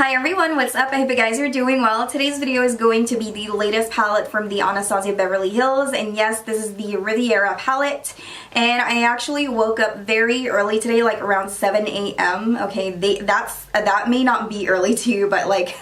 Hi everyone, what's up? I hope you guys are doing well. Today's video is going to be the latest palette from the Anastasia Beverly Hills, and yes, this is the Riviera palette. And I actually woke up very early today, like around 7 a.m. Okay, that may not be early to you, but like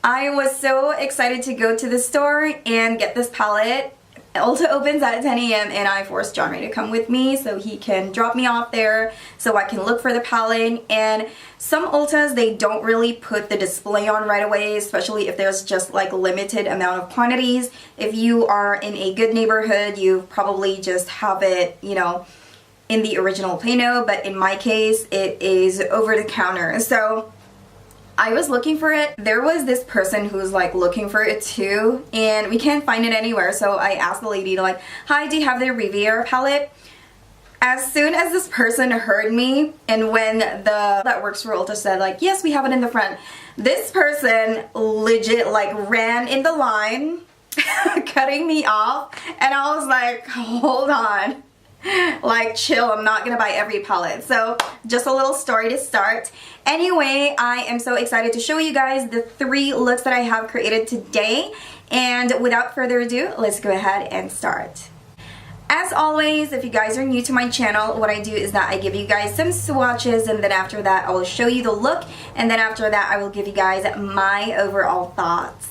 I was so excited to go to the store and get this palette. Ulta opens at 10 a.m. and I forced John Ray to come with me so he can drop me off there so I can look for the palette. And some Ultas, they don't really put the display on right away, especially if there's just like limited amount of quantities. If you are in a good neighborhood, you probably just have it, you know, in the original Plano, but in my case, it is over the counter. So I was looking for it. There was this person who was like looking for it too, and we can't find it anywhere. So I asked the lady like, "Hi, do you have the Riviera palette?" As soon as this person heard me, and when the that works for Ulta said like, "Yes, we have it in the front," this person legit like ran in the line, cutting me off, and I was like, "Hold on." Like, chill, I'm not gonna buy every palette. So just a little story to start. Anyway, I am so excited to show you guys the 3 looks that I have created today, and without further ado, let's go ahead and start. As always, if you guys are new to my channel, what I do is that I give you guys some swatches, and then after that I will show you the look, and then after that I will give you guys my overall thoughts.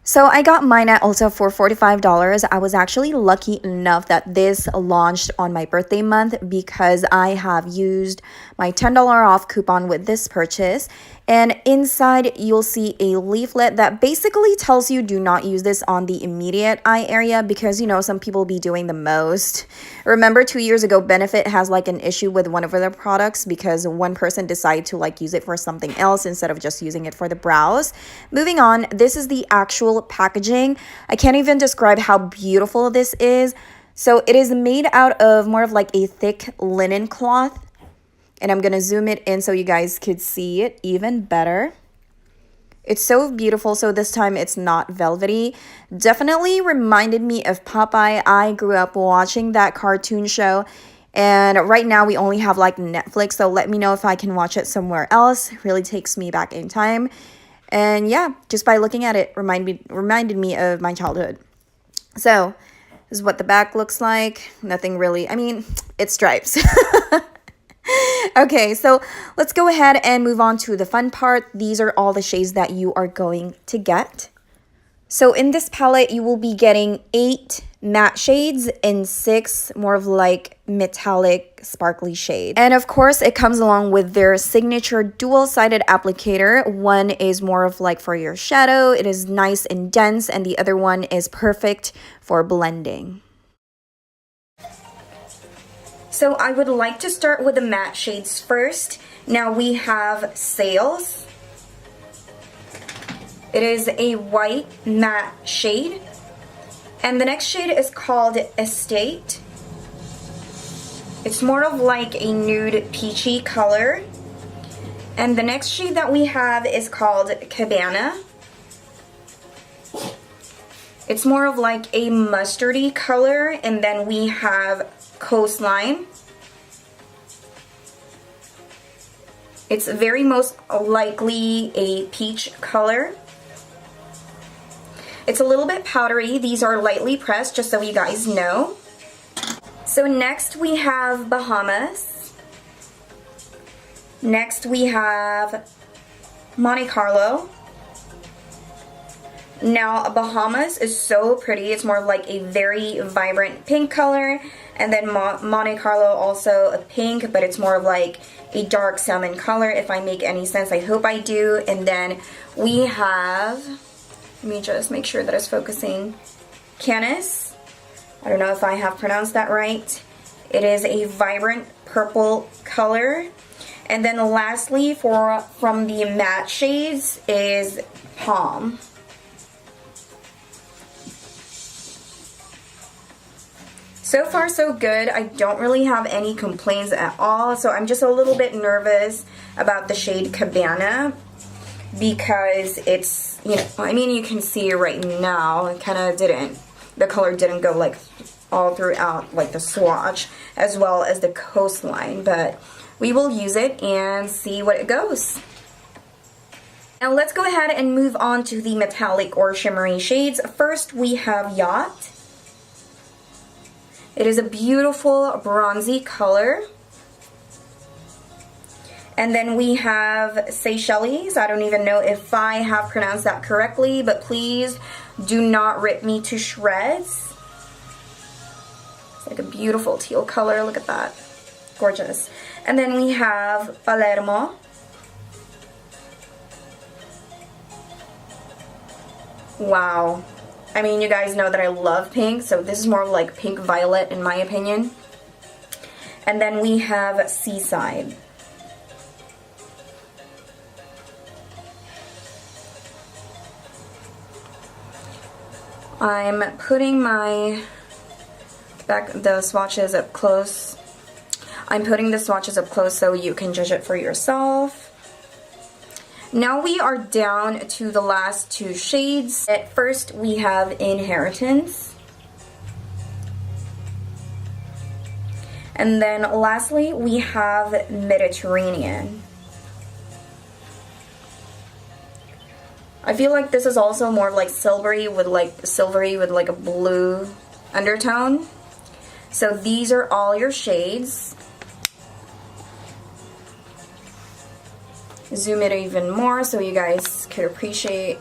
So I got mine at Ulta for $45. I was actually lucky enough that this launched on my birthday month because I have used my $10 off coupon with this purchase. And inside you'll see a leaflet that basically tells you do not use this on the immediate eye area because, you know, some people be doing the most. Remember 2 years ago, Benefit has like an issue with one of their products because one person decided to like use it for something else instead of just using it for the brows. Moving on, this is the actual packaging. I can't even describe how beautiful this is. So it is made out of more of like a thick linen cloth. And I'm going to zoom it in so you guys could see it even better. It's so beautiful. So this time it's not velvety. Definitely reminded me of Popeye. I grew up watching that cartoon show. And right now we only have like Netflix. So let me know if I can watch it somewhere else. It really takes me back in time. And yeah, just by looking at it, reminded me of my childhood. So this is what the back looks like. Nothing really, I mean, it's stripes. Okay, so let's go ahead and move on to the fun part. These are all the shades that you are going to get. So in this palette, you will be getting 8 matte shades and 6 more of like metallic sparkly shades. And of course, it comes along with their signature dual-sided applicator. One is more of like for your shadow. It is nice and dense, and the other one is perfect for blending. So I would like to start with the matte shades first. Now we have Sales. It is a white matte shade. And the next shade is called Estate. It's more of like a nude peachy color. And the next shade that we have is called Cabana. It's more of like a mustardy color. And then we have Coastline. It's very most likely a peach color. It's a little bit powdery. These are lightly pressed, just so you guys know. So next we have Bahamas. Next we have Monte Carlo. Now Bahamas is so pretty. It's more like a very vibrant pink color. And then Monte Carlo also a pink, but it's more like a dark salmon color, if I make any sense. I hope I do. And then we have, let me just make sure that it's focusing, Canis. I don't know if I have pronounced that right. It is a vibrant purple color. And then lastly, from the matte shades is Palm. So far so good. I don't really have any complaints at all. So I'm just a little bit nervous about the shade Cabana because it's, you know, I mean, you can see right now, it kind of didn't, the color didn't go like all throughout like the swatch as well as the coastline, but we will use it and see what it goes. Now let's go ahead and move on to the metallic or shimmery shades. First, we have Yacht. It is a beautiful bronzy color. And then we have Seychelles. I don't even know if I have pronounced that correctly, but please do not rip me to shreds. It's like a beautiful teal color. Look at that. Gorgeous. And then we have Palermo. Wow. I mean, you guys know that I love pink, so this is more like pink violet in my opinion. And then we have Seaside. I'm putting the swatches up close. I'm putting the swatches up close so you can judge it for yourself. Now we are down to the last two shades. At first we have Inheritance. And then lastly we have Mediterranean. I feel like this is also more like silvery with like a blue undertone. So these are all your shades. Zoom it even more so you guys could appreciate.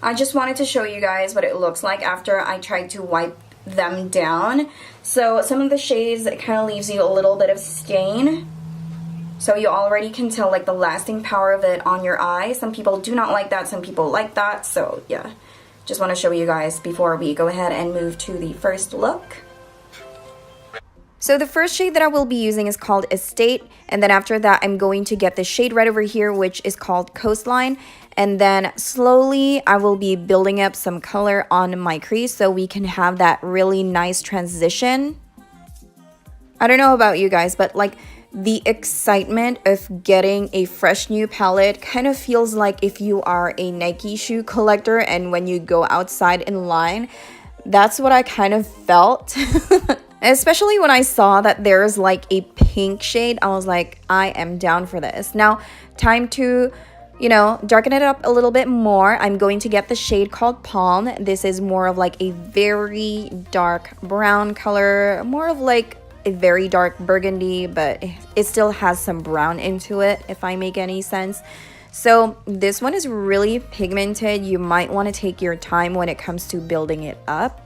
I just wanted to show you guys what it looks like after I tried to wipe them down. So some of the shades, it kind of leaves you a little bit of stain. So you already can tell like the lasting power of it on your eye. Some people do not like that, some people like that. So yeah, just want to show you guys before we go ahead and move to the first look. So the first shade that I will be using is called Estate, and then after that I'm going to get the shade right over here, which is called Coastline. And then slowly I will be building up some color on my crease so we can have that really nice transition. I don't know about you guys, but like the excitement of getting a fresh new palette kind of feels like if you are a Nike shoe collector and when you go outside in line, that's what I kind of felt. Especially when I saw that there's like a pink shade, I was like, I am down for this. Now, time to, you know, darken it up a little bit more. I'm going to get the shade called Palm. This is more of like a very dark brown color, more of like a very dark burgundy, but it still has some brown into it, if I make any sense. So this one is really pigmented. You might want to take your time when it comes to building it up.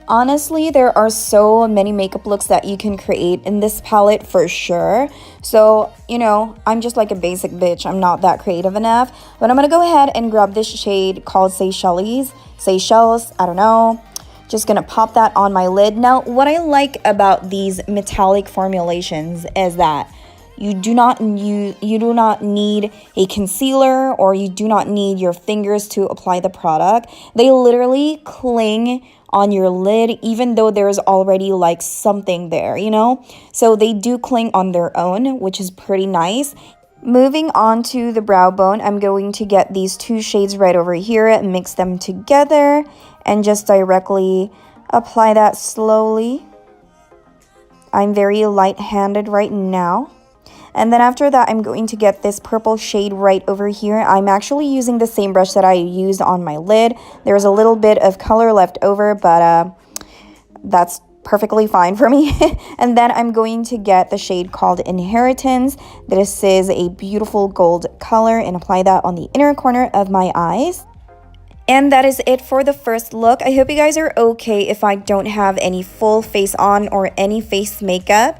Honestly, there are so many makeup looks that you can create in this palette for sure. So, you know, I'm just like a basic bitch. I'm not that creative enough. But I'm going to go ahead and grab this shade called Seychelles. Seychelles, I don't know. Just going to pop that on my lid. Now, what I like about these metallic formulations is that you do not need a concealer, or you do not need your fingers to apply the product. They literally cling on your lid even though there's already like something there, you know? So they do cling on their own, which is pretty nice. Moving on to the brow bone, I'm going to get these two shades right over here, mix them together, and just directly apply that slowly. I'm very light-handed right now. And then after that, I'm going to get this purple shade right over here. I'm actually using the same brush that I used on my lid. There's a little bit of color left over, but that's perfectly fine for me. And then I'm going to get the shade called Inheritance. This is a beautiful gold color, and apply that on the inner corner of my eyes. And that is it for the first look. I hope you guys are okay if I don't have any full face on or any face makeup,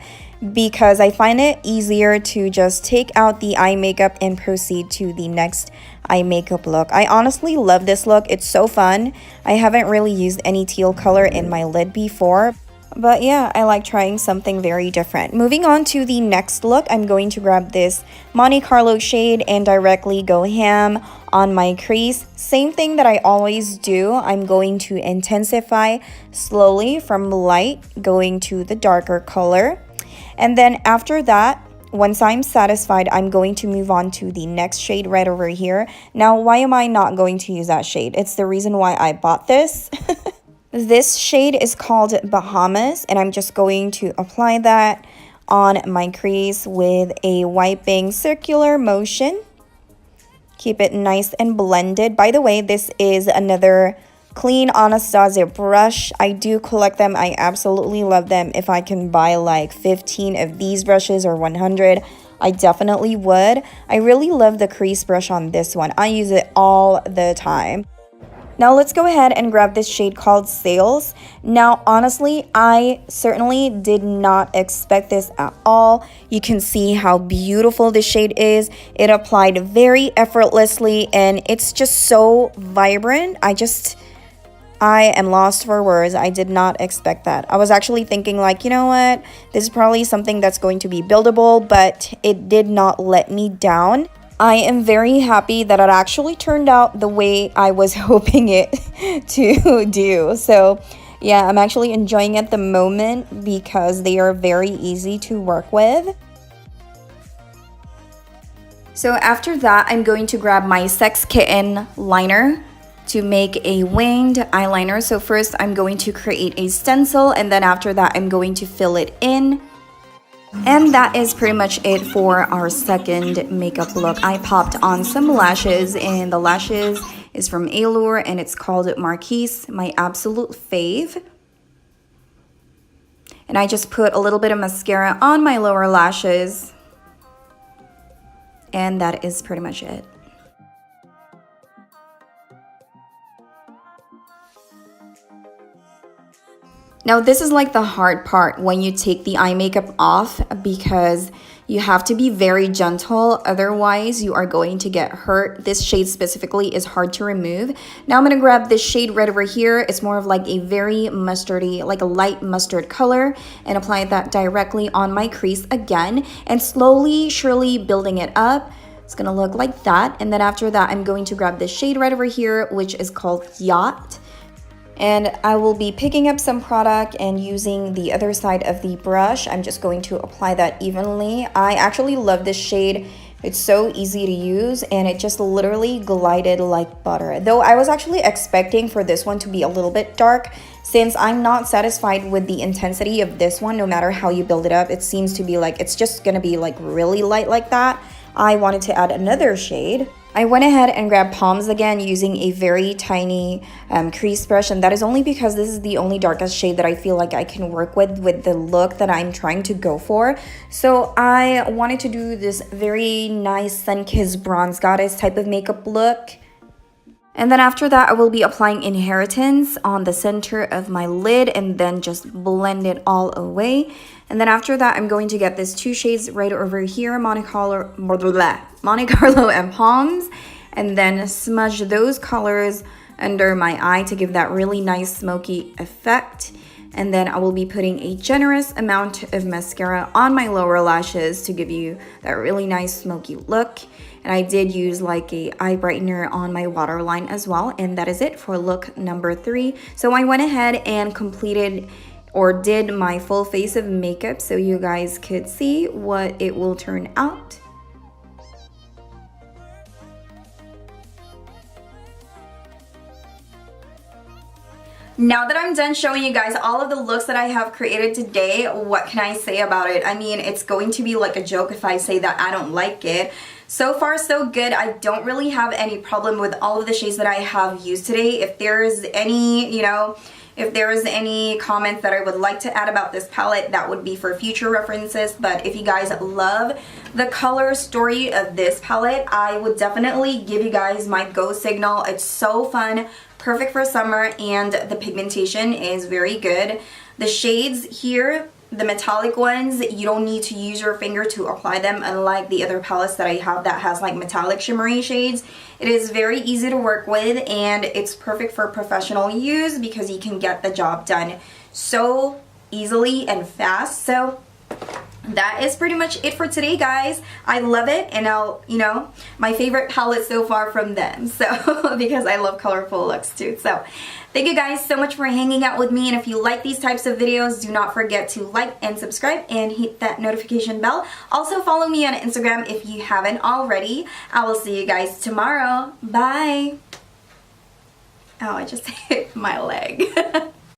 because I find it easier to just take out the eye makeup and proceed to the next eye makeup look. I honestly love this look. It's so fun. I haven't really used any teal color in my lid before, but yeah, I like trying something very different. Moving on to the next look, I'm going to grab this Monte Carlo shade and directly go ham on my crease. Same thing that I always do. I'm going to intensify slowly from light going to the darker color. And then after that, once I'm satisfied, I'm going to move on to the next shade right over here. Now, why am I not going to use that shade? It's the reason why I bought this. This shade is called Bahamas, and I'm just going to apply that on my crease with a wiping circular motion. Keep it nice and blended. By the way, this is another clean Anastasia brush. I do collect them. I absolutely love them. If I can buy like 15 of these brushes or 100, I definitely would. I really love the crease brush on this one. I use it all the time. Now let's go ahead and grab this shade called Sails. Now honestly, I certainly did not expect this at all. You can see how beautiful this shade is. It applied very effortlessly and it's just so vibrant. I am lost for words. I did not expect that. I was actually thinking like, you know what? This is probably something that's going to be buildable, but it did not let me down. I am very happy that it actually turned out the way I was hoping it to do. So yeah, I'm actually enjoying it at the moment because they are very easy to work with. So after that, I'm going to grab my Sex Kitten liner to make a winged eyeliner. So first I'm going to create a stencil, and then after that I'm going to fill it in. And that is pretty much it for our second makeup look. I popped on some lashes, and the lashes is from Allure and it's called Marquise, my absolute fave. And I just put a little bit of mascara on my lower lashes, and that is pretty much it. Now this is like the hard part when you take the eye makeup off, because you have to be very gentle, otherwise you are going to get hurt. This shade specifically is hard to remove. Now I'm going to grab this shade right over here. It's more of like a very mustardy, like a light mustard color, and apply that directly on my crease again, and slowly, surely building it up. It's going to look like that. And then after that, I'm going to grab this shade right over here, which is called Yacht. And I will be picking up some product and using the other side of the brush. I'm just going to apply that evenly. I actually love this shade. It's so easy to use and it just literally glided like butter. Though I was actually expecting for this one to be a little bit dark, since I'm not satisfied with the intensity of this one. No matter how you build it up, it seems to be like it's just gonna be like really light like that. I wanted to add another shade. I went ahead and grabbed Palms again using a very tiny crease brush, and that is only because this is the only darkest shade that I feel like I can work with the look that I'm trying to go for. So I wanted to do this very nice sun-kissed bronze goddess type of makeup look. And then after that, I will be applying Inheritance on the center of my lid and then just blend it all away. And then after that, I'm going to get this two shades right over here, Monte Carlo and Palms, and then smudge those colors under my eye to give that really nice smoky effect. And then I will be putting a generous amount of mascara on my lower lashes to give you that really nice smoky look. And I did use like a eye brightener on my waterline as well. And that is it for look number 3. So I went ahead and completed or did my full face of makeup so you guys could see what it will turn out. Now that I'm done showing you guys all of the looks that I have created today, what can I say about it? I mean, it's going to be like a joke if I say that I don't like it. So far, so good. I don't really have any problem with all of the shades that I have used today. If there's any, if there is any comments that I would like to add about this palette, that would be for future references. But if you guys love the color story of this palette, I would definitely give you guys my go signal. It's so fun, perfect for summer, and the pigmentation is very good. The shades here, the metallic ones, you don't need to use your finger to apply them, unlike the other palettes that I have that has like metallic shimmery shades. It is very easy to work with, and it's perfect for professional use because you can get the job done so easily and fast. So that is pretty much it for today, guys. I love it, and my favorite palette so far from them, so because I love colorful looks too. So thank you guys so much for hanging out with me, and if you like these types of videos, do not forget to like and subscribe and hit that notification bell. Also follow me on Instagram if you haven't already. I will see you guys tomorrow. Bye. Oh, I just hit my leg.